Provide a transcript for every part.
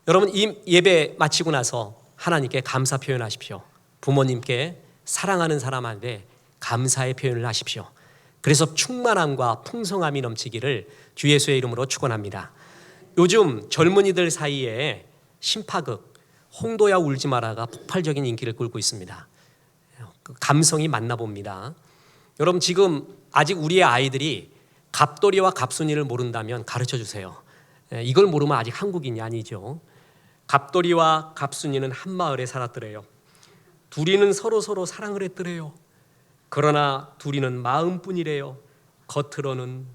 여러분, 이 예배 마치고 나서 하나님께 감사 표현하십시오. 부모님께 사랑하는 사람한테 감사의 표현을 하십시오. 그래서 충만함과 풍성함이 넘치기를 주 예수의 이름으로 축원합니다. 요즘 젊은이들 사이에 신파극 홍도야 울지 마라가 폭발적인 인기를 끌고 있습니다. 감성이 맞나 봅니다. 여러분, 지금 아직 우리의 아이들이 갑돌이와 갑순이를 모른다면 가르쳐 주세요. 이걸 모르면 아직 한국인이 아니죠. 갑돌이와 갑순이는 한 마을에 살았더래요. 둘이는 서로 사랑을 했더래요. 그러나 둘이는 마음뿐이래요. 겉으로는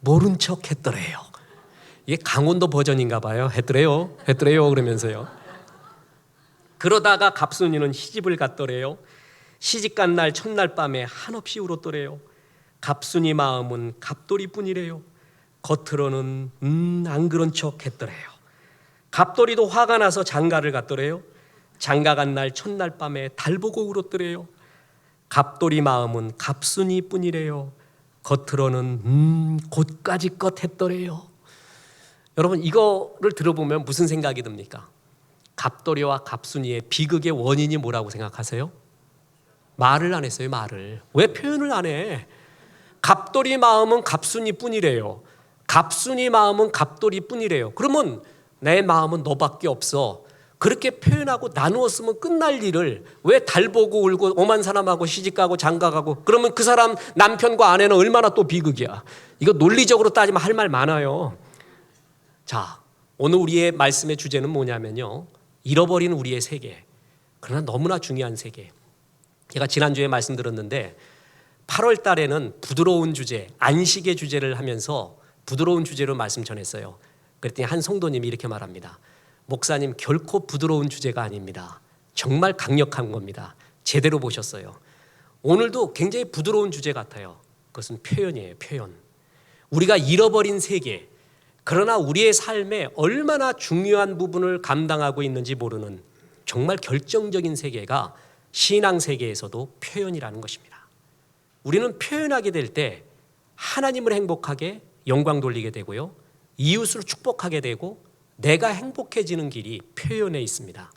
모른 척 했더래요. 이게 강원도 버전인가 봐요. 했더래요 그러면서요. 그러다가 갑순이는 시집을 갔더래요. 시집 간 날 첫날 밤에 한없이 울었더래요. 갑순이 마음은 갑돌이뿐이래요. 겉으로는 안 그런 척 했더래요. 갑돌이도 화가 나서 장가를 갔더래요. 장가 간 날 첫날 밤에 달 보고 울었더래요. 갑돌이 마음은 갑순이뿐이래요. 겉으로는 곧가지껏 했더래요. 여러분, 이거를 들어보면 무슨 생각이 듭니까? 갑돌이와 갑순이의 비극의 원인이 뭐라고 생각하세요? 말을 안 했어요. 말을. 왜 표현을 안 해? 갑돌이 마음은 갑순이뿐이래요. 갑순이 마음은 갑돌이뿐이래요. 그러면 내 마음은 너밖에 없어. 그렇게 표현하고 나누었으면 끝날 일을 왜 달 보고 울고 오만 사람하고 시집가고 장가가고, 그러면 그 사람 남편과 아내는 얼마나 또 비극이야. 이거 논리적으로 따지면 할 말 많아요. 자, 오늘 우리의 말씀의 주제는 뭐냐면요, 잃어버린 우리의 세계. 그러나 너무나 중요한 세계. 제가 지난주에 말씀드렸는데 8월 달에는 부드러운 주제, 안식의 주제를 하면서 부드러운 주제로 말씀 전했어요. 그랬더니 한 성도님이 이렇게 말합니다. 목사님, 결코 부드러운 주제가 아닙니다. 정말 강력한 겁니다. 제대로 보셨어요. 오늘도 굉장히 부드러운 주제 같아요. 그것은 표현이에요. 표현. 우리가 잃어버린 세계, 그러나 우리의 삶에 얼마나 중요한 부분을 감당하고 있는지 모르는 정말 결정적인 세계가 신앙 세계에서도 표현이라는 것입니다. 우리는 표현하게 될 때 하나님을 행복하게 영광 돌리게 되고요, 이웃을 축복하게 되고 내가 행복해지는 길이 표현에 있습니다.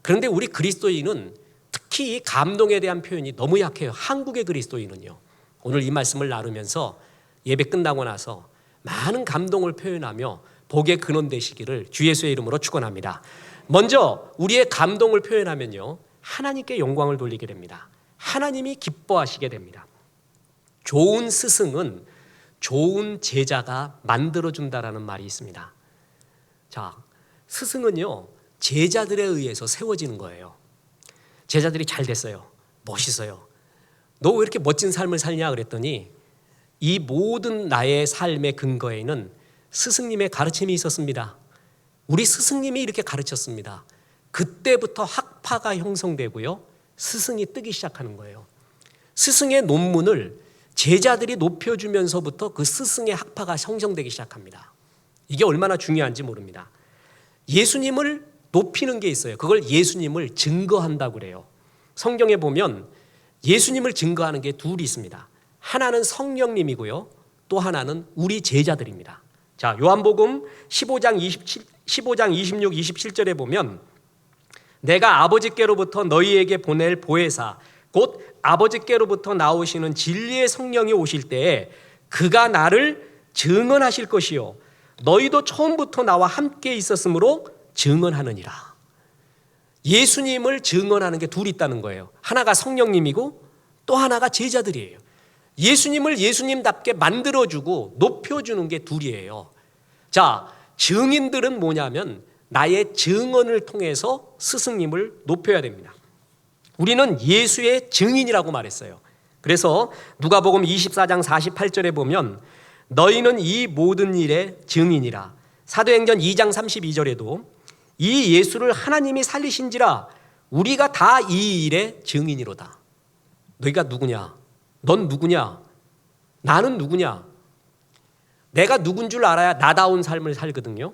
그런데 우리 그리스도인은 특히 이 감동에 대한 표현이 너무 약해요. 한국의 그리스도인은요. 오늘 이 말씀을 나누면서 예배 끝나고 나서 많은 감동을 표현하며 복의 근원 되시기를 주 예수의 이름으로 축원합니다. 먼저 우리의 감동을 표현하면요, 하나님께 영광을 돌리게 됩니다. 하나님이 기뻐하시게 됩니다. 좋은 스승은 좋은 제자가 만들어준다라는 말이 있습니다. 자, 스승은요, 제자들에 의해서 세워지는 거예요. 제자들이 잘 됐어요. 멋있어요. 너 왜 이렇게 멋진 삶을 살냐 그랬더니 이 모든 나의 삶의 근거에는 스승님의 가르침이 있었습니다. 우리 스승님이 이렇게 가르쳤습니다. 그때부터 학파가 형성되고요, 스승이 뜨기 시작하는 거예요. 스승의 논문을 제자들이 높여주면서부터 그 스승의 학파가 형성되기 시작합니다. 이게 얼마나 중요한지 모릅니다. 예수님을 높이는 게 있어요. 그걸 예수님을 증거한다고 그래요. 성경에 보면 예수님을 증거하는 게 둘이 있습니다. 하나는 성령님이고요, 또 하나는 우리 제자들입니다. 자, 요한복음 15장 26, 27절에 보면 내가 아버지께로부터 너희에게 보낼 보혜사 곧 아버지께로부터 나오시는 진리의 성령이 오실 때에 그가 나를 증언하실 것이요 너희도 처음부터 나와 함께 있었으므로 증언하느니라. 예수님을 증언하는 게 둘이 있다는 거예요. 하나가 성령님이고 또 하나가 제자들이에요. 예수님을 예수님답게 만들어주고 높여주는 게 둘이에요. 자, 증인들은 뭐냐면 나의 증언을 통해서 스승님을 높여야 됩니다. 우리는 예수의 증인이라고 말했어요. 그래서 누가복음 24장 48절에 보면 너희는 이 모든 일의 증인이라. 사도행전 2장 32절에도 이 예수를 하나님이 살리신지라 우리가 다 이 일의 증인이로다. 너희가 누구냐? 넌 누구냐? 나는 누구냐? 내가 누군 줄 알아야 나다운 삶을 살거든요.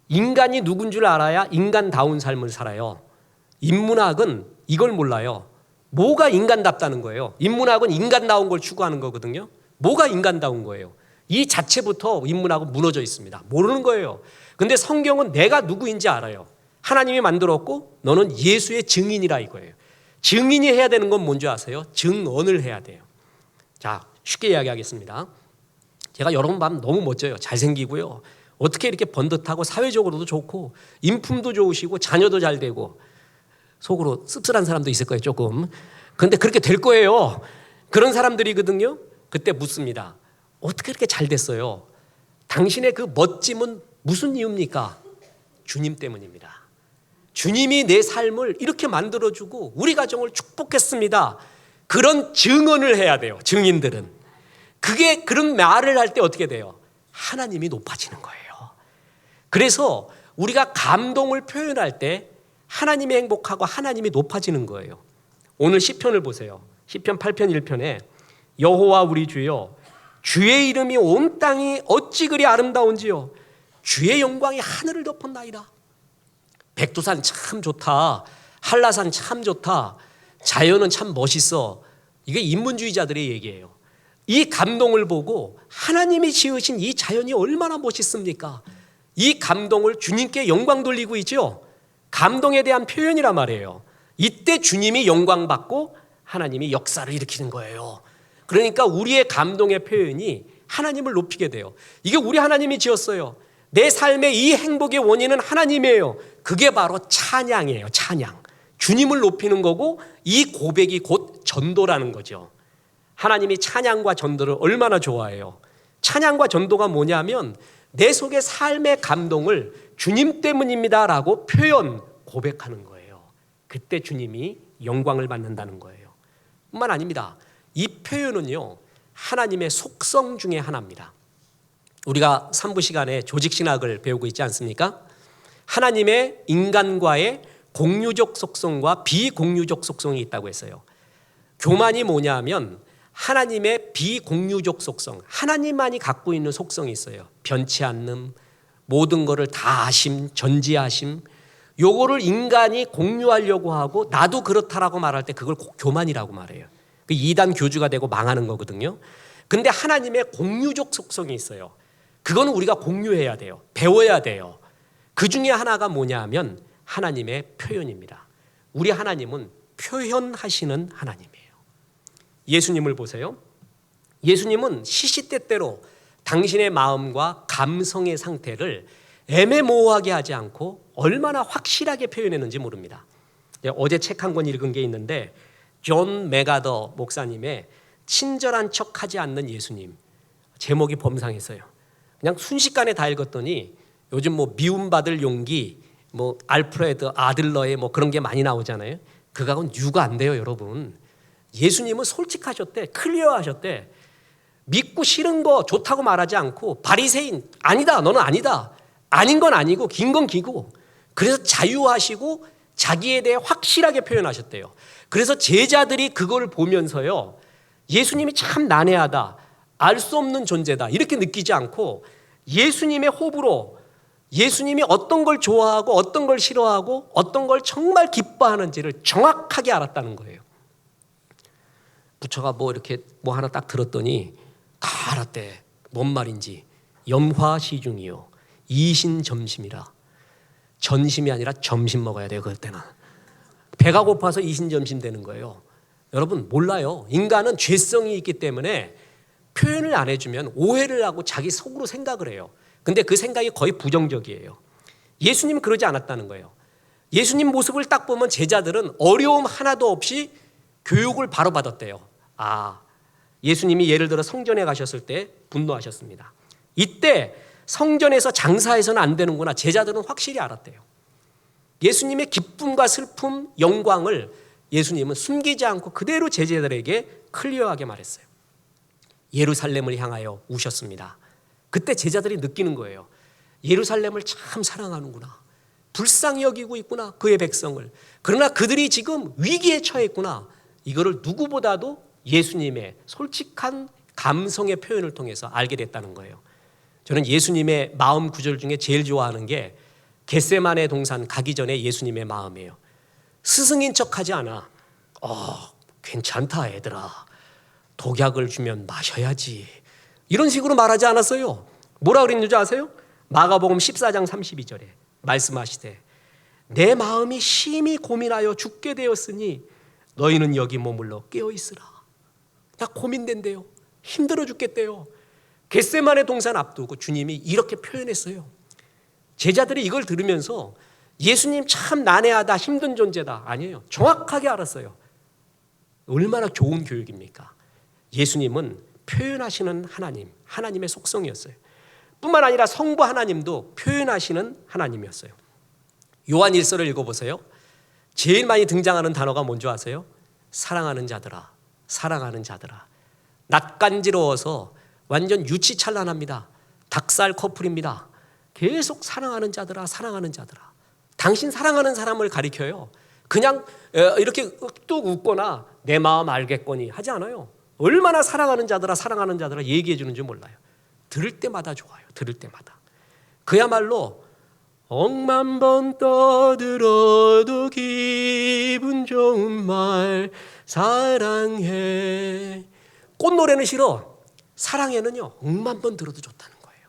인간이 누군 줄 알아야 인간다운 삶을 살아요. 인문학은 이걸 몰라요. 뭐가 인간답다는 거예요. 인문학은 인간다운 걸 추구하는 거거든요. 뭐가 인간다운 거예요? 이 자체부터 인문하고 무너져 있습니다. 모르는 거예요. 근데 성경은 내가 누구인지 알아요. 하나님이 만들었고 너는 예수의 증인이라 이거예요. 증인이 해야 되는 건 뭔지 아세요? 증언을 해야 돼요. 자, 쉽게 이야기하겠습니다. 제가 여러분 밤 너무 멋져요. 잘생기고요. 어떻게 이렇게 번듯하고 사회적으로도 좋고 인품도 좋으시고 자녀도 잘 되고 속으로 씁쓸한 사람도 있을 거예요, 조금. 그런데 그렇게 될 거예요. 그런 사람들이거든요. 그때 묻습니다. 어떻게 이렇게 잘 됐어요? 당신의 그 멋짐은 무슨 이유입니까? 주님 때문입니다. 주님이 내 삶을 이렇게 만들어주고 우리 가정을 축복했습니다. 그런 증언을 해야 돼요. 증인들은. 그게 그런 말을 할 때 어떻게 돼요? 하나님이 높아지는 거예요. 그래서 우리가 감동을 표현할 때 하나님이 행복하고 하나님이 높아지는 거예요. 오늘 시편을 보세요. 시편 8편 1편에 여호와 우리 주여 주의 이름이 온 땅이 어찌 그리 아름다운지요 주의 영광이 하늘을 덮었나이다. 백두산 참 좋다. 한라산 참 좋다. 자연은 참 멋있어. 이게 인문주의자들의 얘기예요. 이 감동을 보고 하나님이 지으신 이 자연이 얼마나 멋있습니까? 이 감동을 주님께 영광 돌리고 있죠. 감동에 대한 표현이란 말이에요. 이때 주님이 영광 받고 하나님이 역사를 일으키는 거예요. 그러니까 우리의 감동의 표현이 하나님을 높이게 돼요. 이게 우리 하나님이 지었어요. 내 삶의 이 행복의 원인은 하나님이에요. 그게 바로 찬양이에요. 찬양. 주님을 높이는 거고 이 고백이 곧 전도라는 거죠. 하나님이 찬양과 전도를 얼마나 좋아해요. 찬양과 전도가 뭐냐면 내 속의 삶의 감동을 주님 때문입니다라고 표현, 고백하는 거예요. 그때 주님이 영광을 받는다는 거예요. 뿐만 아닙니다. 이 표현은요, 하나님의 속성 중에 하나입니다. 우리가 3부 시간에 조직신학을 배우고 있지 않습니까? 하나님의 인간과의 공유적 속성과 비공유적 속성이 있다고 했어요. 교만이 뭐냐 하면 하나님의 비공유적 속성, 하나님만이 갖고 있는 속성이 있어요. 변치 않는, 모든 것을 다 아심, 전지하심. 요거를 인간이 공유하려고 하고 나도 그렇다라고 말할 때 그걸 교만이라고 말해요. 그 2단 교주가 되고 망하는 거거든요. 근데 하나님의 공유적 속성이 있어요. 그거는 우리가 공유해야 돼요. 배워야 돼요. 그 중에 하나가 뭐냐 하면 하나님의 표현입니다. 우리 하나님은 표현하시는 하나님이에요. 예수님을 보세요. 예수님은 시시때때로 당신의 마음과 감성의 상태를 애매모호하게 하지 않고 얼마나 확실하게 표현했는지 모릅니다. 어제 책 한 권 읽은 게 있는데 존 메가더 목사님의 친절한 척하지 않는 예수님, 제목이 범상했어요. 그냥 순식간에 다 읽었더니 요즘 뭐 미움받을 용기, 뭐 알프레드 아들러의 뭐 그런 게 많이 나오잖아요. 그거하고는 유가 안 돼요, 여러분. 예수님은 솔직하셨대, 클리어하셨대. 믿고 싫은 거 좋다고 말하지 않고 바리새인 아니다, 너는 아니다. 아닌 건 아니고 긴 건 기고. 그래서 자유하시고 자기에 대해 확실하게 표현하셨대요. 그래서 제자들이 그걸 보면서요, 예수님이 참 난해하다, 알 수 없는 존재다 이렇게 느끼지 않고 예수님의 호불호, 예수님이 어떤 걸 좋아하고 어떤 걸 싫어하고 어떤 걸 정말 기뻐하는지를 정확하게 알았다는 거예요. 부처가 뭐 이렇게 뭐 하나 딱 들었더니 다 알았대. 뭔 말인지. 염화시중이요 이신점심이라. 전심이 아니라 점심 먹어야 돼요. 그럴 때는 배가 고파서 이신점심 되는 거예요. 여러분 몰라요. 인간은 죄성이 있기 때문에 표현을 안 해주면 오해를 하고 자기 속으로 생각을 해요. 근데 그 생각이 거의 부정적이에요. 예수님은 그러지 않았다는 거예요. 예수님 모습을 딱 보면 제자들은 어려움 하나도 없이 교육을 바로 받았대요. 아, 예수님이 예를 들어 성전에 가셨을 때 분노하셨습니다. 이때 성전에서 장사해서는 안 되는구나. 제자들은 확실히 알았대요. 예수님의 기쁨과 슬픔, 영광을 예수님은 숨기지 않고 그대로 제자들에게 클리어하게 말했어요. 예루살렘을 향하여 우셨습니다. 그때 제자들이 느끼는 거예요. 예루살렘을 참 사랑하는구나. 불쌍히 여기고 있구나. 그의 백성을. 그러나 그들이 지금 위기에 처했구나. 이거를 누구보다도 예수님의 솔직한 감성의 표현을 통해서 알게 됐다는 거예요. 저는 예수님의 마음 구절 중에 제일 좋아하는 게 겟세마네 동산 가기 전에 예수님의 마음이에요. 스승인 척하지 않아. 괜찮다 얘들아. 독약을 주면 마셔야지. 이런 식으로 말하지 않았어요. 뭐라 그랬는지 아세요? 마가복음 14장 32절에 말씀하시되 내 마음이 심히 고민하여 죽게 되었으니 너희는 여기 머물러 깨어있으라. 그냥 고민된대요. 힘들어 죽겠대요. 겟세마네 동산 앞두고 주님이 이렇게 표현했어요. 제자들이 이걸 들으면서 예수님 참 난해하다, 힘든 존재다. 아니에요. 정확하게 알았어요. 얼마나 좋은 교육입니까? 예수님은 표현하시는 하나님, 하나님의 속성이었어요. 뿐만 아니라 성부 하나님도 표현하시는 하나님이었어요. 요한 1서를 읽어보세요. 제일 많이 등장하는 단어가 뭔지 아세요? 사랑하는 자들아, 사랑하는 자들아. 낯간지러워서 완전 유치찬란합니다. 닭살 커플입니다. 계속 사랑하는 자들아, 사랑하는 자들아. 당신 사랑하는 사람을 가리켜요. 그냥 이렇게 뚝 웃거나 내 마음 알겠거니 하지 않아요. 얼마나 사랑하는 자들아, 사랑하는 자들아 얘기해 주는지 몰라요. 들을 때마다 좋아요. 들을 때마다. 그야말로 억만 번 떠들어도 기분 좋은 말 사랑해. 꽃노래는 싫어. 사랑해는요 억만 번 들어도 좋다는 거예요.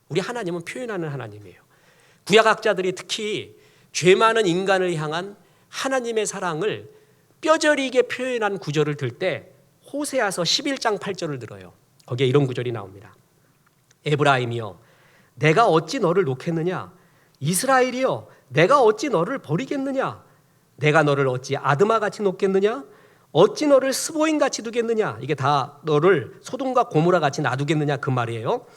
우리 하나님은 표현하는 하나님이에요. 구약학자들이 특히 죄 많은 인간을 향한 하나님의 사랑을 뼈저리게 표현한 구절을 들 때 호세아서 11장 8절을 들어요. 거기에 이런 구절이 나옵니다. 에브라임이여 내가 어찌 너를 놓겠느냐, 이스라엘이여 내가 어찌 너를 버리겠느냐, 내가 너를 어찌 아드마같이 놓겠느냐, 어찌 너를 스보임같이 두겠느냐. 이게 다 너를 소돔과 고모라같이 놔두겠느냐 그 말이에요.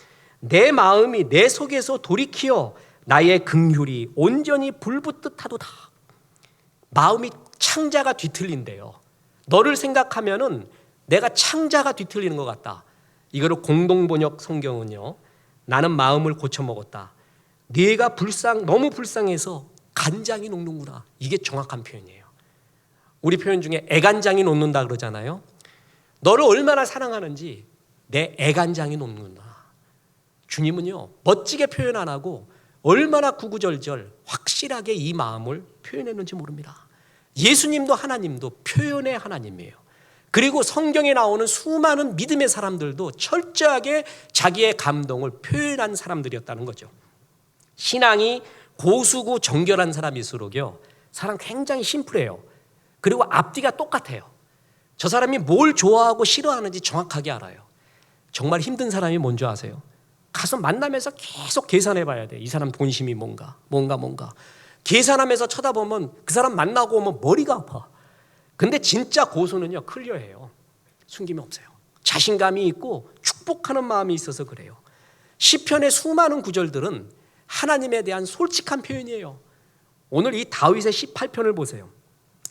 내 마음이 내 속에서 돌이키어 나의 긍휼이 온전히 불붙듯 하도다. 마음이 창자가 뒤틀린대요. 너를 생각하면은 내가 창자가 뒤틀리는 것 같다. 이거를 공동번역 성경은요, 나는 마음을 고쳐먹었다. 네가 너무 불쌍해서 간장이 녹는구나. 이게 정확한 표현이에요. 우리 표현 중에 애간장이 녹는다 그러잖아요. 너를 얼마나 사랑하는지 내 애간장이 녹는구나. 주님은요 멋지게 표현 안 하고 얼마나 구구절절 확실하게 이 마음을 표현했는지 모릅니다. 예수님도 하나님도 표현의 하나님이에요. 그리고 성경에 나오는 수많은 믿음의 사람들도 철저하게 자기의 감동을 표현한 사람들이었다는 거죠. 신앙이 고수고 정결한 사람일수록요 사람 굉장히 심플해요. 그리고 앞뒤가 똑같아요. 저 사람이 뭘 좋아하고 싫어하는지 정확하게 알아요. 정말 힘든 사람이 뭔지 아세요? 가서 만나면서 계속 계산해 봐야 돼. 이 사람 본심이 뭔가. 계산하면서 쳐다보면 그 사람 만나고 오면 머리가 아파. 근데 진짜 고수는요 클리어해요. 숨김이 없어요. 자신감이 있고 축복하는 마음이 있어서 그래요. 시편의 수많은 구절들은 하나님에 대한 솔직한 표현이에요. 오늘 이 다윗의 18편을 보세요.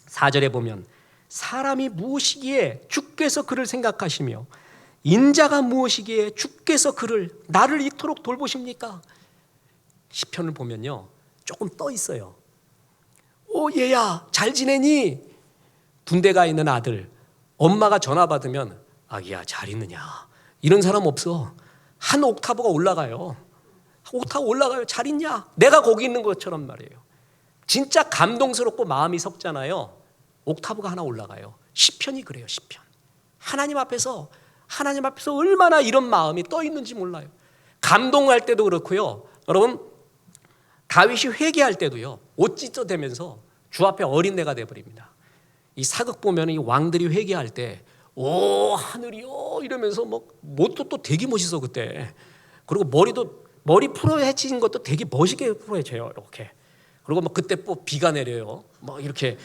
4절에 보면 사람이 무엇이기에 주께서 그를 생각하시며 인자가 무엇이기에 주께서 나를 이토록 돌보십니까? 시편을 보면요 조금 떠 있어요. 얘야 잘 지내니? 군대 가 있는 아들 엄마가 전화 받으면 아기야 잘 있느냐 이런 사람 없어. 한 옥타브가 올라가요. 잘 있냐? 내가 거기 있는 것처럼 말이에요. 진짜 감동스럽고 마음이 섞잖아요. 옥타브가 하나 올라가요. 시편이 그래요. 시편. 하나님 앞에서 얼마나 이런 마음이 떠 있는지 몰라요. 감동할 때도 그렇고요. 여러분 다윗이 회개할 때도요 옷 찢어대면서 주 앞에 어린애가 돼버립니다. 이 사극 보면 이 왕들이 회개할 때 오 하늘이요 이러면서 못도 또 되게 멋있어 그때. 그리고 머리 풀어 헤친 것도 되게 멋있게 풀어 헤쳐요 이렇게. 그리고 그때 또 비가 내려요. 이렇게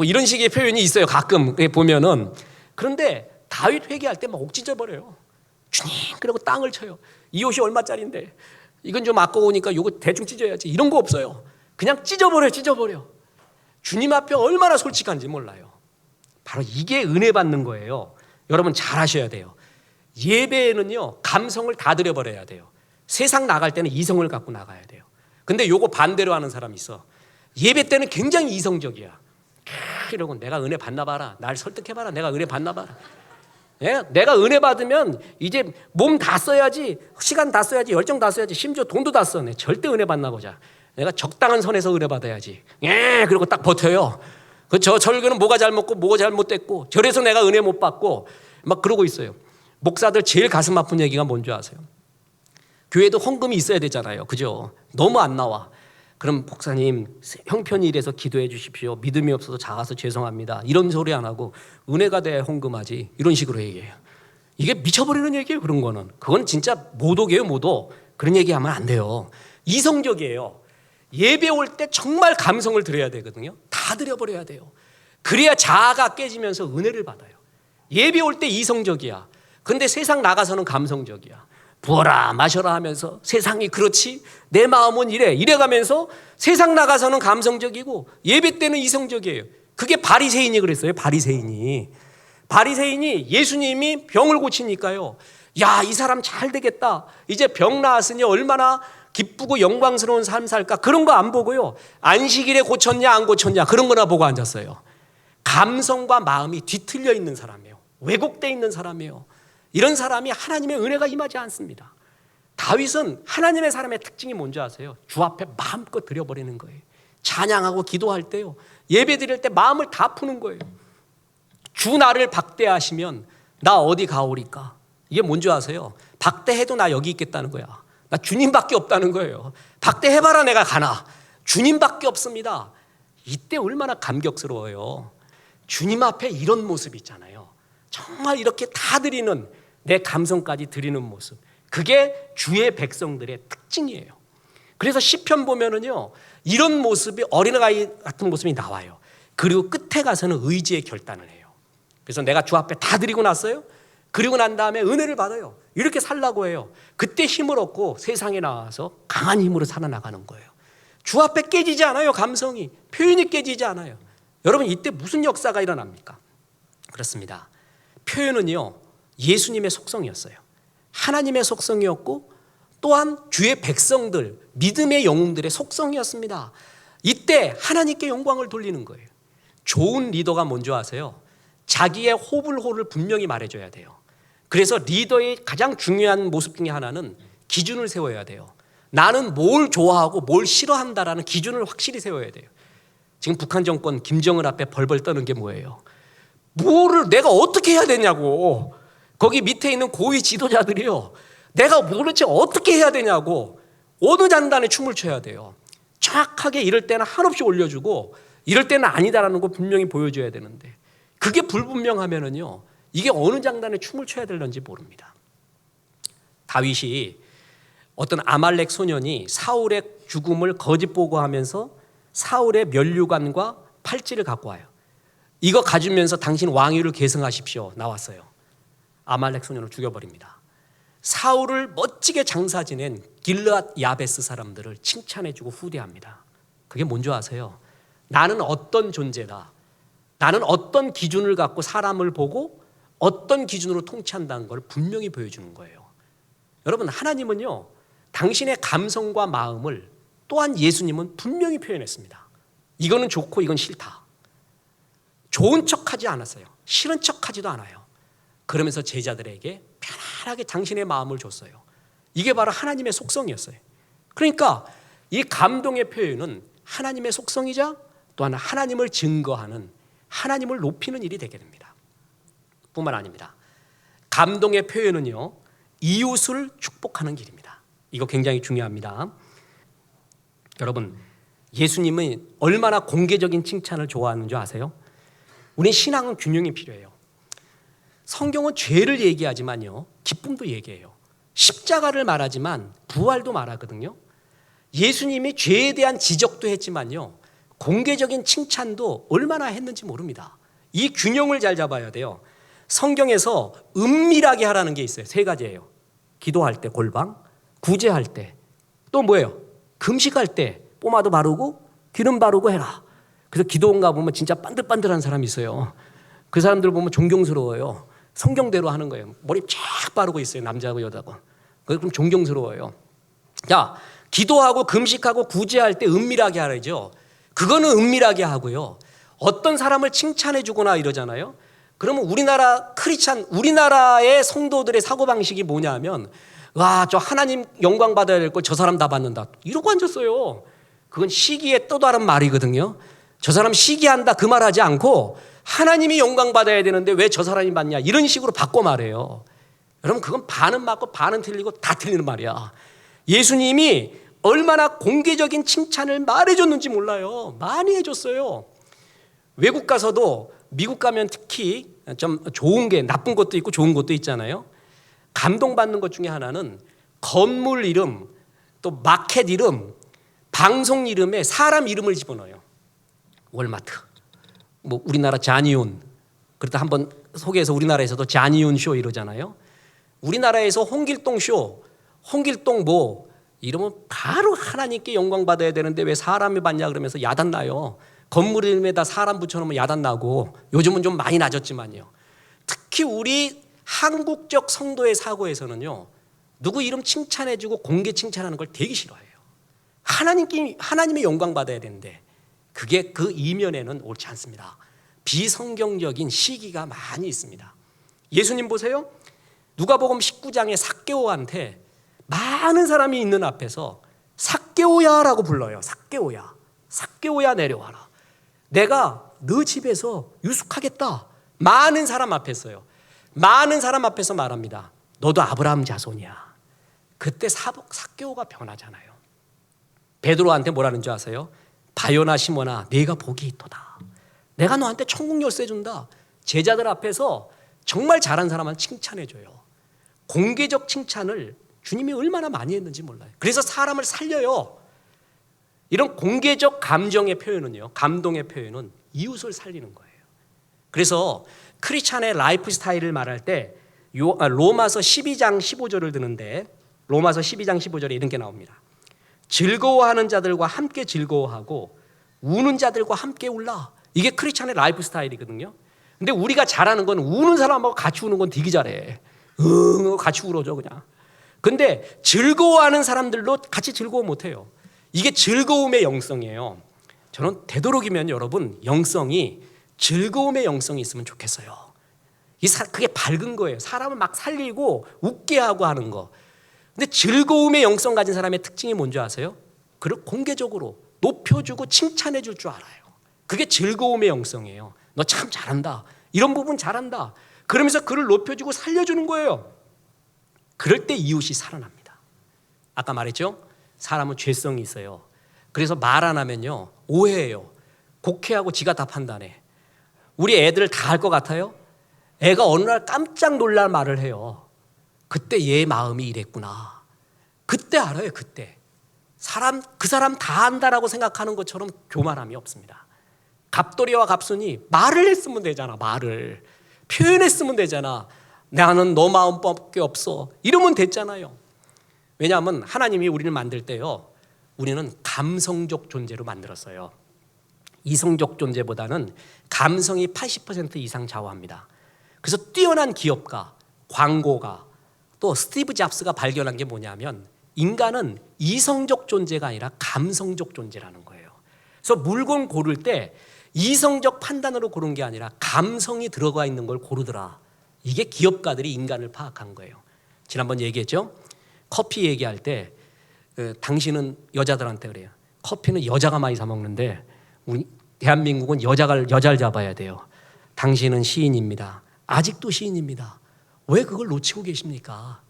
이런 식의 표현이 있어요 가끔 보면은. 그런데 다윗 회개할 때 옥 찢어버려요. 주님 그리고 땅을 쳐요. 이 옷이 얼마짜리인데 이건 좀 아까우니까 이거 대충 찢어야지 이런 거 없어요. 그냥 찢어버려. 주님 앞에 얼마나 솔직한지 몰라요. 바로 이게 은혜 받는 거예요. 여러분 잘 아셔야 돼요. 예배에는요 감성을 다 들여버려야 돼요. 세상 나갈 때는 이성을 갖고 나가야 돼요. 근데 요거 반대로 하는 사람이 있어. 예배 때는 굉장히 이성적이야. 이러고 내가 은혜 받나 봐라. 날 설득해봐라. 내가 은혜 받나 봐라. 내가 은혜 받으면 이제 몸 다 써야지, 시간 다 써야지, 열정 다 써야지, 심지어 돈도 다 써. 절대 은혜 받나 보자. 내가 적당한 선에서 은혜 받아야지. 그리고 딱 버텨요. 저 절교는 뭐가 잘못고 뭐가 잘못됐고 저래서 내가 은혜 못 받고 막 그러고 있어요. 목사들 제일 가슴 아픈 얘기가 뭔지 아세요? 교회도 헌금이 있어야 되잖아요. 그죠? 너무 안 나와. 그럼 목사님 형편이 이래서 기도해 주십시오. 믿음이 없어서 작아서 죄송합니다. 이런 소리 안 하고 은혜가 돼야 헌금하지. 이런 식으로 얘기해요. 이게 미쳐버리는 얘기예요. 그런 거는. 그건 진짜 모독이에요. 모독. 그런 얘기하면 안 돼요. 이성적이에요. 예배 올 때 정말 감성을 드려야 되거든요. 다 드려버려야 돼요. 그래야 자아가 깨지면서 은혜를 받아요. 예배 올 때 이성적이야. 근데 세상 나가서는 감성적이야. 부어라 마셔라 하면서 세상이 그렇지 내 마음은 이래가면서 세상 나가서는 감성적이고 예배 때는 이성적이에요. 그게 바리새인이 그랬어요. 바리새인이 예수님이 병을 고치니까요, 야, 이 사람 잘 되겠다, 이제 병 나았으니 얼마나 기쁘고 영광스러운 삶 살까, 그런 거 안 보고요, 안식일에 고쳤냐 안 고쳤냐 그런 거나 보고 앉았어요. 감성과 마음이 뒤틀려 있는 사람이에요. 왜곡되어 있는 사람이에요. 이런 사람이 하나님의 은혜가 임하지 않습니다. 다윗은 하나님의 사람의 특징이 뭔지 아세요? 주 앞에 마음껏 드려버리는 거예요. 찬양하고 기도할 때요, 예배 드릴 때 마음을 다 푸는 거예요. 주 나를 박대하시면 나 어디 가오리까? 이게 뭔지 아세요? 박대해도 나 여기 있겠다는 거야. 나 주님밖에 없다는 거예요. 박대해봐라 내가 가나. 주님밖에 없습니다. 이때 얼마나 감격스러워요. 주님 앞에 이런 모습 있잖아요. 정말 이렇게 다 드리는, 내 감성까지 드리는 모습, 그게 주의 백성들의 특징이에요. 그래서 시편 보면은요, 이런 모습이, 어린아이 같은 모습이 나와요. 그리고 끝에 가서는 의지의 결단을 해요. 그래서 내가 주 앞에 다 드리고 났어요. 그리고 난 다음에 은혜를 받아요. 이렇게 살라고 해요. 그때 힘을 얻고 세상에 나와서 강한 힘으로 살아나가는 거예요. 주 앞에 깨지지 않아요. 감성이, 표현이 깨지지 않아요. 여러분, 이때 무슨 역사가 일어납니까? 그렇습니다. 표현은요, 예수님의 속성이었어요. 하나님의 속성이었고, 또한 주의 백성들, 믿음의 영웅들의 속성이었습니다. 이때 하나님께 영광을 돌리는 거예요. 좋은 리더가 뭔지 아세요? 자기의 호불호를 분명히 말해줘야 돼요. 그래서 리더의 가장 중요한 모습 중에 하나는 기준을 세워야 돼요. 나는 뭘 좋아하고 뭘 싫어한다라는 기준을 확실히 세워야 돼요. 지금 북한 정권 김정은 앞에 벌벌 떠는 게 뭐예요? 뭐를 내가 어떻게 해야 되냐고. 거기 밑에 있는 고위 지도자들이요, 내가 도대체 어떻게 해야 되냐고 어느 장단에 춤을 춰야 돼요. 정확하게 이럴 때는 한없이 올려주고 이럴 때는 아니다라는 거 분명히 보여줘야 되는데, 그게 불분명하면은요, 이게 어느 장단에 춤을 춰야 될는지 모릅니다. 다윗이 어떤 아말렉 소년이 사울의 죽음을 거짓 보고하면서 사울의 면류관과 팔찌를 갖고 와요. 이거 가지면서 당신 왕위를 계승하십시오 나왔어요. 아말렉 소년을 죽여버립니다. 사울을 멋지게 장사 지낸 길르앗 야베스 사람들을 칭찬해주고 후대합니다. 그게 뭔지 아세요? 나는 어떤 존재다, 나는 어떤 기준을 갖고 사람을 보고 어떤 기준으로 통치한다는 걸 분명히 보여주는 거예요. 여러분, 하나님은요, 당신의 감성과 마음을, 또한 예수님은 분명히 표현했습니다. 이거는 좋고 이건 싫다. 좋은 척하지 않았어요. 싫은 척하지도 않아요. 그러면서 제자들에게 편안하게 당신의 마음을 줬어요. 이게 바로 하나님의 속성이었어요. 그러니까 이 감동의 표현은 하나님의 속성이자 또한 하나님을 증거하는, 하나님을 높이는 일이 되게 됩니다. 뿐만 아닙니다. 감동의 표현은요, 이웃을 축복하는 길입니다. 이거 굉장히 중요합니다. 여러분, 예수님은 얼마나 공개적인 칭찬을 좋아하는 줄 아세요? 우리 신앙은 균형이 필요해요. 성경은 죄를 얘기하지만요, 기쁨도 얘기해요. 십자가를 말하지만 부활도 말하거든요. 예수님이 죄에 대한 지적도 했지만요, 공개적인 칭찬도 얼마나 했는지 모릅니다. 이 균형을 잘 잡아야 돼요. 성경에서 은밀하게 하라는 게 있어요. 세 가지예요. 기도할 때 골방, 구제할 때, 또 뭐예요? 금식할 때 포마도 바르고 기름 바르고 해라. 그래서 기도원가 보면 진짜 반들반들한 사람이 있어요. 그 사람들 보면 존경스러워요. 성경대로 하는 거예요. 머리 쫙 바르고 있어요. 남자하고 여자고. 그럼 존경스러워요. 자, 기도하고 금식하고 구제할 때 은밀하게 하라죠. 그거는 은밀하게 하고요, 어떤 사람을 칭찬해 주거나 이러잖아요. 그러면 우리나라의 성도들의 사고방식이 뭐냐면, 와, 저 하나님 영광 받아야 될 거 저 사람 다 받는다, 이러고 앉았어요. 그건 시기에 또 다른 말이거든요. 저 사람 시기한다 그 말 하지 않고 하나님이 영광 받아야 되는데 왜 저 사람이 받냐, 이런 식으로 바꿔 말해요. 여러분 그건 반은 맞고 반은 틀리고 다 틀리는 말이야. 예수님이 얼마나 공개적인 칭찬을 말해줬는지 몰라요. 많이 해줬어요. 외국 가서도 미국 가면 특히 좀 좋은 게 나쁜 것도 있고 좋은 것도 있잖아요. 감동받는 것 중에 하나는 건물 이름, 또 마켓 이름, 방송 이름에 사람 이름을 집어넣어요. 월마트, 뭐 우리나라 자니온, 그러다 한번 소개해서 우리나라에서도 자니온 쇼 이러잖아요. 우리나라에서 홍길동 쇼, 홍길동 뭐 이러면 바로 하나님께 영광 받아야 되는데 왜 사람이 받냐 그러면서 야단나요. 건물 이름에다 사람 붙여놓으면 야단나고, 요즘은 좀 많이 낮았지만요. 특히 우리 한국적 성도의 사고에서는요, 누구 이름 칭찬해주고 공개 칭찬하는 걸 되게 싫어해요. 하나님의 영광 받아야 되는데 그게 그 이면에는 옳지 않습니다. 비성경적인 시기가 많이 있습니다. 예수님 보세요. 누가복음 19장에 삭개오한테 많은 사람이 있는 앞에서 삭개오야라고 불러요. 삭개오야, 삭개오야 내려와라. 내가 너 집에서 유숙하겠다. 많은 사람 앞에서요. 많은 사람 앞에서 말합니다. 너도 아브라함 자손이야. 그때 삭개오가 변하잖아요. 베드로한테 뭐라는 줄 아세요? 바요나 시몬아, 네가 복이 있도다. 내가 너한테 천국 열쇠 준다. 제자들 앞에서 정말 잘한 사람은 칭찬해줘요. 공개적 칭찬을 주님이 얼마나 많이 했는지 몰라요. 그래서 사람을 살려요. 이런 공개적 감정의 표현은요, 감동의 표현은 이웃을 살리는 거예요. 그래서 크리스찬의 라이프 스타일을 말할 때 로마서 12장 15절을 드는데, 로마서 12장 15절에 이런 게 나옵니다. 즐거워하는 자들과 함께 즐거워하고 우는 자들과 함께 울라. 이게 크리스찬의 라이프 스타일이거든요. 근데 우리가 잘하는 건 우는 사람하고 같이 우는 건 되게 잘해. 같이 울어줘 그냥. 근데 즐거워하는 사람들로 같이 즐거워 못해요. 이게 즐거움의 영성이에요. 저는 되도록이면 여러분 영성이 즐거움의 영성이 있으면 좋겠어요. 그게 밝은 거예요. 사람을 막 살리고 웃게 하고 하는 거. 근데 즐거움의 영성 가진 사람의 특징이 뭔지 아세요? 그를 공개적으로 높여주고 칭찬해 줄 줄 알아요. 그게 즐거움의 영성이에요. 너 참 잘한다. 이런 부분 잘한다. 그러면서 그를 높여주고 살려주는 거예요. 그럴 때 이웃이 살아납니다. 아까 말했죠? 사람은 죄성이 있어요. 그래서 말 안 하면요, 오해해요. 곡해하고 지가 다 판단해. 우리 애들 다 알 것 같아요? 애가 어느 날 깜짝 놀랄 말을 해요. 그때 얘 마음이 이랬구나. 그때 알아요. 그때 그 사람 다 안다라고 생각하는 것처럼 교만함이 없습니다. 갑돌이와 갑순이 말을 했으면 되잖아. 말을 표현했으면 되잖아. 나는 너 마음밖에 없어 이러면 됐잖아요. 왜냐하면 하나님이 우리를 만들 때요, 우리는 감성적 존재로 만들었어요. 이성적 존재보다는 감성이 80% 이상 좌우합니다. 그래서 뛰어난 기업가, 광고가, 또 스티브 잡스가 발견한 게 뭐냐면 인간은 이성적 존재가 아니라 감성적 존재라는 거예요. 그래서 물건 고를 때 이성적 판단으로 고른 게 아니라 감성이 들어가 있는 걸 고르더라. 이게 기업가들이 인간을 파악한 거예요. 지난번 얘기했죠? 커피 얘기할 때 당신은 여자들한테 그래요. 커피는 여자가 많이 사 먹는데 우리 대한민국은 여자를 잡아야 돼요. 당신은 시인입니다. 아직도 시인입니다. 왜 그걸 놓치고 계십니까?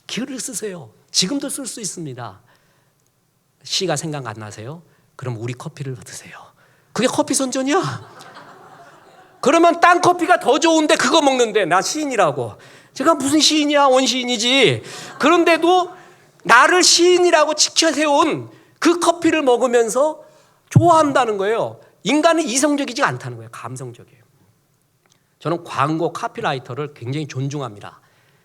글을 쓰세요. 지금도 쓸 수 있습니다. 시가 생각 안 나세요? 그럼 우리 커피를 드세요. 그게 커피 선전이야. 그러면 딴 커피가 더 좋은데 그거 먹는데 나 시인이라고. 제가 무슨 시인이야? 원시인이지. 그런데도 나를 시인이라고 지켜세운 그 커피를 먹으면서 좋아한다는 거예요. 인간은 이성적이지 않다는 거예요. 감성적이에요. 저는 광고 카피라이터를 굉장히 존중합니다.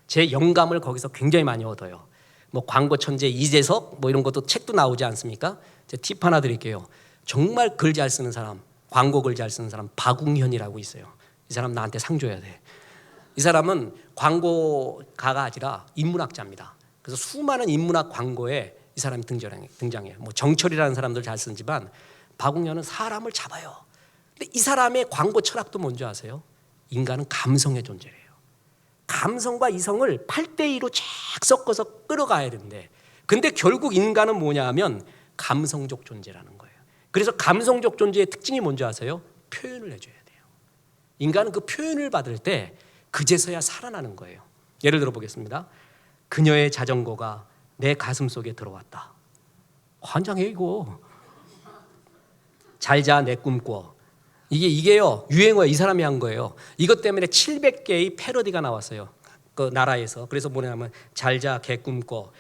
제 영감을 거기서 굉장히 많이 얻어요. 뭐 광고 천재 이재석 뭐 이런 것도 책도 나오지 않습니까? 제가 팁 하나 드릴게요. 정말 글 잘 쓰는 사람, 광고 글 잘 쓰는 사람 박웅현이라고 있어요. 이 사람 나한테 상 줘야 돼. 이 사람은 광고가가 아니라 인문학자입니다. 그래서 수많은 인문학 광고에 이 사람이 등장해요. 뭐 정철이라는 사람들 잘 쓰지만 박웅현은 사람을 잡아요. 근데 이 사람의 광고 철학도 뭔지 아세요? 인간은 감성의 존재래요. 감성과 이성을 8대2로 쫙 섞어서 끌어가야 되는데, 근데 결국 인간은 뭐냐 하면 감성적 존재라는 거예요. 그래서 감성적 존재의 특징이 뭔지 아세요? 표현을 해줘야 돼요. 인간은 그 표현을 받을 때 그제서야 살아나는 거예요. 예를 들어 보겠습니다. 그녀의 자전거가 내 가슴 속에 들어왔다. 환장해 이거. 잘자 내 꿈꿔. 이게요 유행어예요. 이 사람이 한 거예요. 이것 때문에 700개의 패러디가 나왔어요. 그 나라에서. 그래서 뭐냐면 잘자 개 꿈꿔,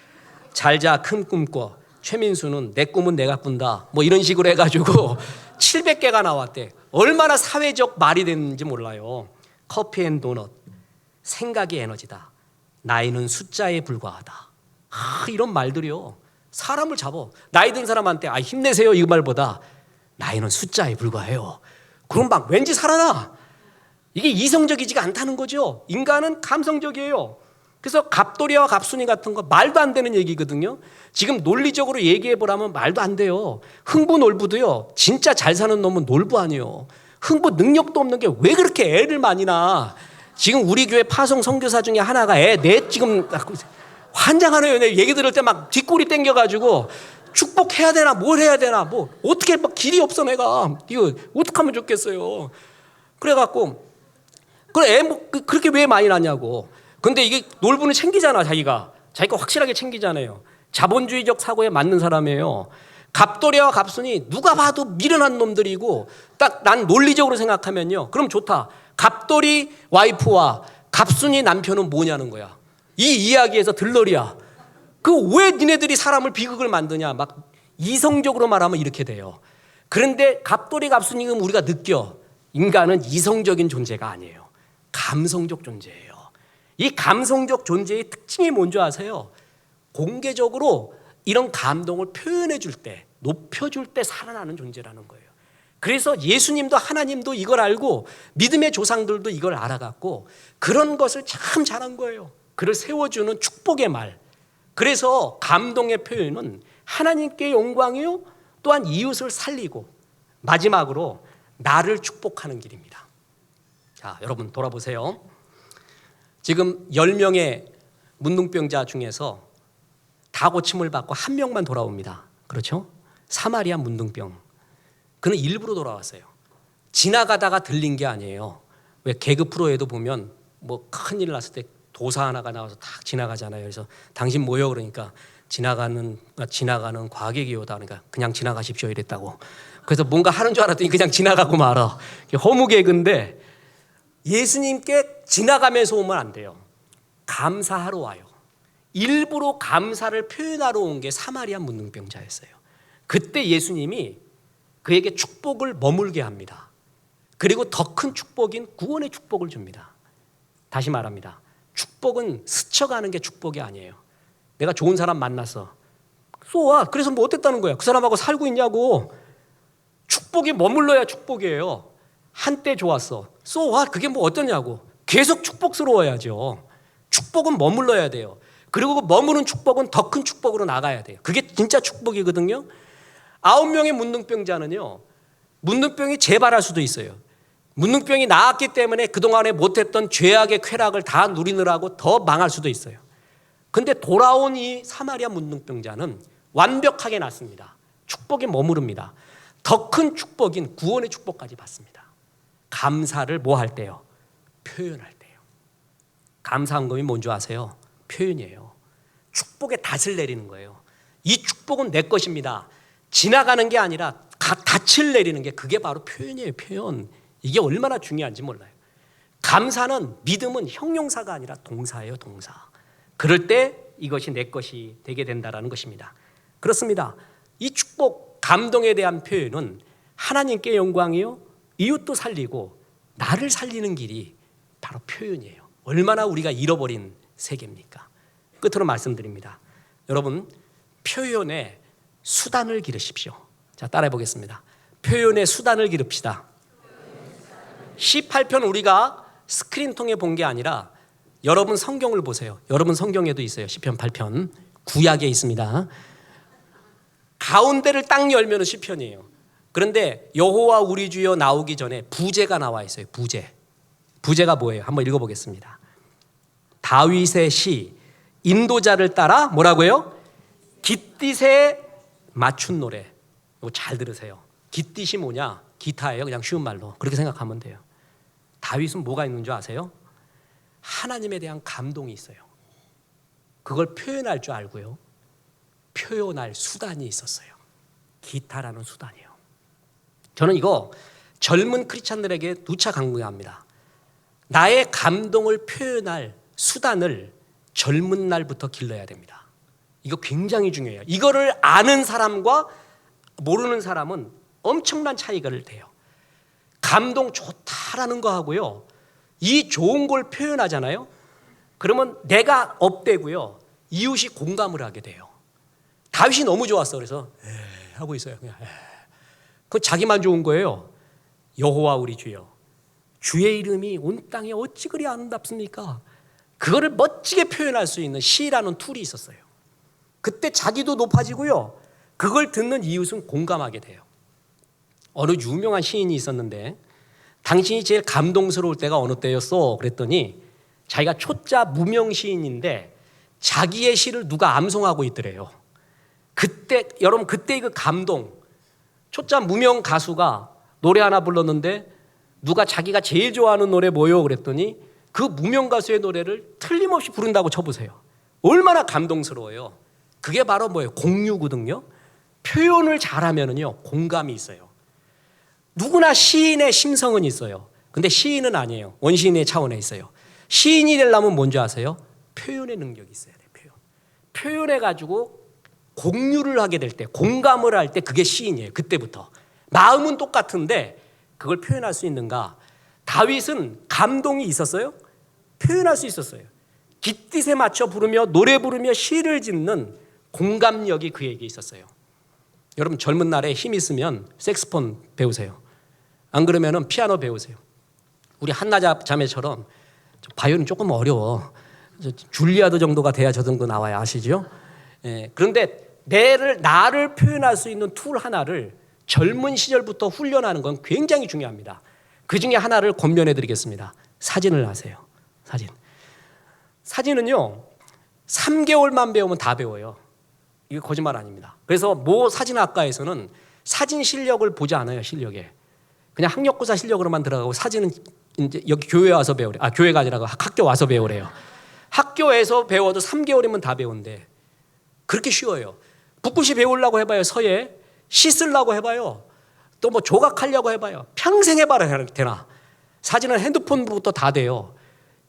잘자 큰 꿈꿔, 최민수는 내 꿈은 내가 꾼다. 뭐 이런 식으로 해가지고 700개가 나왔대. 얼마나 사회적 말이 됐는지 몰라요. 커피 앤 도넛, 생각이 에너지다. 나이는 숫자에 불과하다. 이런 말들이요 사람을 잡어. 나이 든 사람한테 힘내세요 이 말보다 나이는 숫자에 불과해요. 그럼 막 왠지 살아나. 이게 이성적이지가 않다는 거죠. 인간은 감성적이에요. 그래서 갑돌이와 갑순이 같은 거 말도 안 되는 얘기거든요. 지금 논리적으로 얘기해 보라면 말도 안 돼요. 흥부 놀부도요 진짜 잘 사는 놈은 놀부 아니에요. 흥부 능력도 없는 게 왜 그렇게 애를 많이 낳아. 지금 우리 교회 파송 선교사 중에 하나가 내 지금 환장하네요. 내 얘기 들을 때 막 뒷골이 땡겨가지고 축복해야 되나 뭘 해야 되나 뭐 어떻게 막 길이 없어 내가 이거 어떻게 하면 좋겠어요. 그래갖고 그래 그렇게 왜 많이 낳냐고. 근데 이게 놀부는 챙기잖아. 자기가 확실하게 챙기잖아요. 자본주의적 사고에 맞는 사람이에요. 갑돌이와 갑순이 누가 봐도 미련한 놈들이고 딱 난 논리적으로 생각하면요 그럼 좋다. 갑돌이 와이프와 갑순이 남편은 뭐냐는 거야. 이 이야기에서 들러리야. 그 왜 니네들이 사람을 비극을 만드냐. 막 이성적으로 말하면 이렇게 돼요. 그런데 갑돌이 갑순이는 우리가 느껴. 인간은 이성적인 존재가 아니에요. 감성적 존재예요. 이 감성적 존재의 특징이 뭔지 아세요? 공개적으로 이런 감동을 표현해 줄 때, 높여줄 때 살아나는 존재라는 거예요. 그래서 예수님도 하나님도 이걸 알고 믿음의 조상들도 이걸 알아갖고 그런 것을 참 잘한 거예요. 그를 세워주는 축복의 말. 그래서 감동의 표현은 하나님께 영광이요 또한 이웃을 살리고 마지막으로 나를 축복하는 길입니다. 자, 여러분 돌아보세요. 지금 10명의 문둥병자 중에서 다 고침을 받고 한 명만 돌아옵니다. 그렇죠? 사마리아 문둥병. 그는 일부러 돌아왔어요. 지나가다가 들린 게 아니에요. 왜 개그 프로에도 보면 뭐 큰일 났을 때 도사 하나가 나와서 탁 지나가잖아요. 그래서 당신 뭐요? 그러니까 지나가는 과객이오다. 그러니까 그냥 지나가십시오 이랬다고. 그래서 뭔가 하는 줄 알았더니 그냥 지나가고 말아. 허무 개그인데 예수님께 지나가면서 오면 안 돼요. 감사하러 와요. 일부러 감사를 표현하러 온 게 사마리아 문둥병자였어요. 그때 예수님이 그에게 축복을 머물게 합니다. 그리고 더 큰 축복인 구원의 축복을 줍니다. 다시 말합니다. 축복은 스쳐가는 게 축복이 아니에요. 내가 좋은 사람 만났어. 쏘아. 그래서 뭐 어땠다는 거야? 그 사람하고 살고 있냐고. 축복이 머물러야 축복이에요. 한때 좋았어. 쏘아. 그게 뭐 어떠냐고. 계속 축복스러워야죠. 축복은 머물러야 돼요. 그리고 머무는 축복은 더 큰 축복으로 나가야 돼요. 그게 진짜 축복이거든요. 9명의 문둥병자는요. 문둥병이 재발할 수도 있어요. 문둥병이 나았기 때문에 그동안에 못했던 죄악의 쾌락을 다 누리느라고 더 망할 수도 있어요. 근데 돌아온 이 사마리아 문둥병자는 완벽하게 낫습니다. 축복이 머무릅니다. 더 큰 축복인 구원의 축복까지 받습니다. 감사를 뭐 할 때요? 표현할 때요. 감사한 것이 뭔지 아세요? 표현이에요. 축복의 닷을 내리는 거예요. 이 축복은 내 것입니다. 지나가는 게 아니라 닻을 내리는 게 그게 바로 표현이에요. 표현. 이게 얼마나 중요한지 몰라요. 감사는 믿음은 형용사가 아니라 동사예요. 동사. 그럴 때 이것이 내 것이 되게 된다라는 것입니다. 그렇습니다. 이 축복 감동에 대한 표현은 하나님께 영광이요 이웃도 살리고 나를 살리는 길이 바로 표현이에요. 얼마나 우리가 잃어버린 세계입니까? 끝으로 말씀드립니다. 여러분 표현의 수단을 기르십시오. 자, 따라해 보겠습니다. 표현의 수단을 기릅시다. 18편 우리가 스크린 통해 본 게 아니라 여러분 성경을 보세요. 여러분 성경에도 있어요. 시편 8편 구약에 있습니다. 가운데를 딱 열면 시편이에요. 그런데 여호와 우리 주여 나오기 전에 부제가 나와 있어요. 부제가 뭐예요? 한번 읽어보겠습니다. 다윗의 시 인도자를 따라 뭐라고요? 깃딧에 맞춘 노래. 이거 잘 들으세요. 깃딧이 뭐냐? 기타예요. 그냥 쉬운 말로. 그렇게 생각하면 돼요. 다윗은 뭐가 있는 줄 아세요? 하나님에 대한 감동이 있어요. 그걸 표현할 줄 알고요. 표현할 수단이 있었어요. 기타라는 수단이요. 저는 이거 젊은 크리스찬들에게 누차 강조합니다. 나의 감동을 표현할 수단을 젊은 날부터 길러야 됩니다. 이거 굉장히 중요해요. 이거를 아는 사람과 모르는 사람은 엄청난 차이가 돼요. 감동 좋다라는 거 하고요, 이 좋은 걸 표현하잖아요. 그러면 내가 업되고요, 이웃이 공감을 하게 돼요. 다윗이 너무 좋았어. 그래서 하고 있어요. 그냥 그 자기만 좋은 거예요. 여호와 우리 주여, 주의 이름이 온 땅에 어찌 그리 아름답습니까? 그거를 멋지게 표현할 수 있는 시라는 툴이 있었어요. 그때 자기도 높아지고요, 그걸 듣는 이웃은 공감하게 돼요. 어느 유명한 시인이 있었는데, 당신이 제일 감동스러울 때가 어느 때였어? 그랬더니 자기가 초자 무명 시인인데 자기의 시를 누가 암송하고 있더래요. 그때 여러분, 그때 그 감동, 초자 무명 가수가 노래 하나 불렀는데 누가 자기가 제일 좋아하는 노래 뭐요? 그랬더니 그 무명 가수의 노래를 틀림없이 부른다고 쳐보세요. 얼마나 감동스러워요. 그게 바로 뭐예요? 공유거든요. 표현을 잘하면은요, 공감이 있어요. 누구나 시인의 심성은 있어요. 근데 시인은 아니에요. 원시인의 차원에 있어요. 시인이 되려면 뭔지 아세요? 표현의 능력이 있어야 돼요. 표현해가지고 공유를 하게 될 때, 공감을 할 때, 그게 시인이에요. 그때부터. 마음은 똑같은데 그걸 표현할 수 있는가? 다윗은 감동이 있었어요? 표현할 수 있었어요. 깃딧에 맞춰 부르며 노래 부르며 시를 짓는 공감력이 그에게 있었어요. 여러분, 젊은 날에 힘 있으면 색스폰 배우세요. 안 그러면 피아노 배우세요. 우리 한나 자매처럼, 바이올린 조금 어려워. 줄리아드 정도가 돼야 저 정도 나와야, 아시죠? 그런데 나를 표현할 수 있는 툴 하나를 젊은 시절부터 훈련하는 건 굉장히 중요합니다. 그 중에 하나를 권면해 드리겠습니다. 사진을 하세요. 사진은요, 3개월만 배우면 다 배워요. 이게 거짓말 아닙니다. 그래서 모 사진학과에서는 사진 실력을 보지 않아요. 실력에 그냥 학력고사 실력으로만 들어가고, 사진은 이제 여기 교회 와서 배우래. 교회가 아니라 학교 와서 배우래요. 학교에서 배워도 3개월이면 다 배운대. 그렇게 쉬워요. 붓글씨 배우려고 해봐요. 서예 시 쓰려고 해봐요. 또 뭐 조각하려고 해봐요. 평생 해봐야 되나? 사진은 핸드폰부터 다 돼요.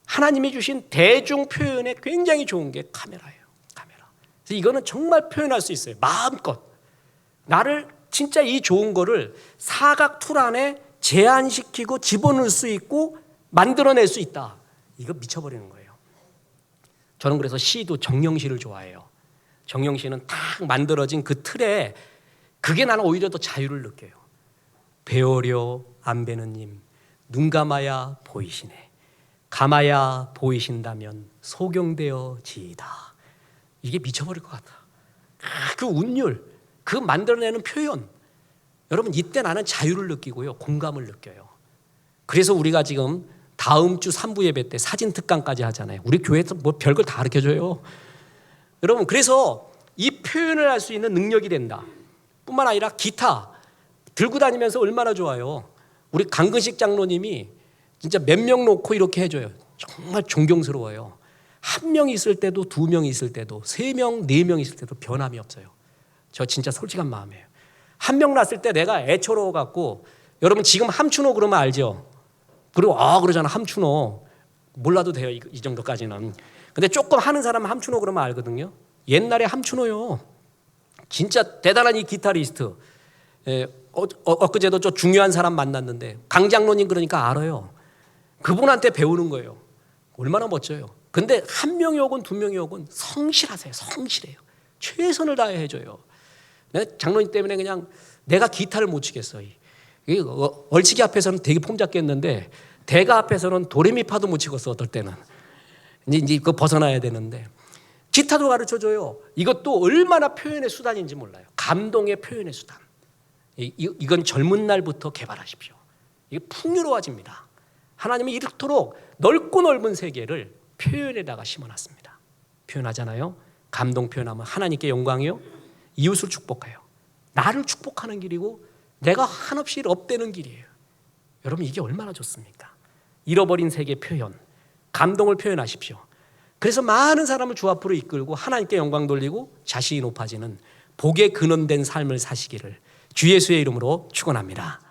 하나님이 주신 대중 표현에 굉장히 좋은 게 카메라예요. 카메라. 그래서 이거는 정말 표현할 수 있어요. 마음껏. 나를 진짜 이 좋은 거를 사각 툴 안에 제한시키고 집어넣을 수 있고 만들어낼 수 있다. 이거 미쳐버리는 거예요. 저는 그래서 시도 정령시를 좋아해요. 정령시는 딱 만들어진 그 틀에, 그게 나는 오히려 더 자유를 느껴요. 배어려 안 배는 님, 눈 감아야 보이시네. 감아야 보이신다면 소경되어 지이다. 이게 미쳐버릴 것 같아. 그 운율, 그 만들어내는 표현. 여러분, 이때 나는 자유를 느끼고요, 공감을 느껴요. 그래서 우리가 지금 다음 주 3부 예배 때 사진 특강까지 하잖아요. 우리 교회에서 뭐 별걸 다 가르쳐줘요. 여러분, 그래서 이 표현을 할 수 있는 능력이 된다. 뿐만 아니라 기타 들고 다니면서 얼마나 좋아요. 우리 강근식 장로님이 진짜 몇 명 놓고 이렇게 해줘요. 정말 존경스러워요. 한 명 있을 때도, 두 명 있을 때도, 3명, 4명 있을 때도 변함이 없어요. 저 진짜 솔직한 마음이에요. 한 명 났을 때 내가 애처로워 갖고, 여러분 지금 함춘호 그러면 알죠? 그리고 그러잖아, 함춘호. 몰라도 돼요, 이 정도까지는. 근데 조금 하는 사람은 함춘호 그러면 알거든요. 옛날에 함춘호요, 진짜 대단한 이 기타리스트. 엊그제도 저 중요한 사람 만났는데, 강장로님 그러니까 알아요. 그분한테 배우는 거예요. 얼마나 멋져요. 근데 한 명이 오건 두 명이 오건 성실하세요. 성실해요. 최선을 다해 해줘요. 장로님 때문에 그냥 내가 기타를 못 치겠어. 얼치기 앞에서는 되게 폼 잡겠는데, 대가 앞에서는 도레미파도 못 치겠어. 어떨 때는 이제 그거 벗어나야 되는데, 기타도 가르쳐줘요. 이것도 얼마나 표현의 수단인지 몰라요. 감동의 표현의 수단. 이건 젊은 날부터 개발하십시오. 이게 풍요로워집니다. 하나님이 이렇도록 넓고 넓은 세계를 표현에다가 심어놨습니다. 표현하잖아요. 감동 표현하면 하나님께 영광이요, 이웃을 축복해요. 나를 축복하는 길이고 내가 한없이 업되는 길이에요. 여러분, 이게 얼마나 좋습니까? 잃어버린 세계 표현, 감동을 표현하십시오. 그래서 많은 사람을 주 앞으로 이끌고 하나님께 영광 돌리고 자신이 높아지는 복의 근원된 삶을 사시기를 주 예수의 이름으로 축원합니다.